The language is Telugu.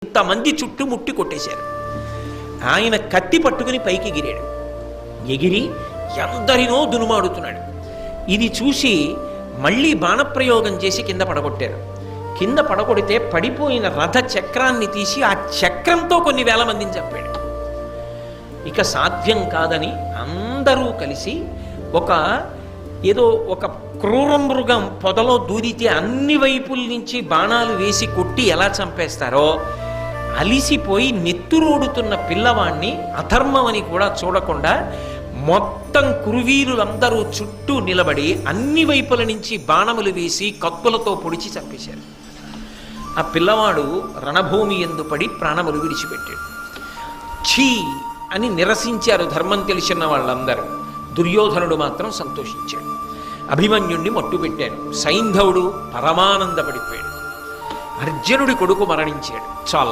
ఇంతమంది చుట్టుముట్టి కొట్టేశారు. ఆయన కత్తి పట్టుకుని పైకి ఎగిరాడు. ఎగిరి ఎందరినో దునుమాడుతున్నాడు. ఇది చూసి మళ్ళీ బాణప్రయోగం చేసి కింద పడగొట్టారు. కింద పడగొడితే పడిపోయిన రథ చక్రాన్ని తీసి ఆ చక్రంతో కొన్ని వేల మందిని చంపాడు. ఇక సాధ్యం కాదని అందరూ కలిసి ఏదో ఒక క్రూర మృగం పొదలో దూరితే అన్ని వైపుల నుంచి బాణాలు వేసి కొట్టి ఎలా చంపేస్తారో అలిసిపోయి నెత్తురోడుతున్న పిల్లవాణ్ణి అధర్మం అని కూడా చూడకుండా మొత్తం కురువీరులందరూ చుట్టూ నిలబడి అన్ని వైపుల నుంచి బాణములు వేసి కత్తులతో పొడిచి చంపేశారు. ఆ పిల్లవాడు రణభూమి యందు పడి ప్రాణములు విడిచిపెట్టాడు. ఛీ అని నిరసించారు ధర్మం తెలిసిన వాళ్ళందరూ. దుర్యోధనుడు మాత్రం సంతోషించాడు. అభిమన్యుణ్ణి మట్టుపెట్టాడు. సైంధవుడు పరమానందపడిపోయాడు. అర్జునుడి కొడుకు మరణించాడు. చాలా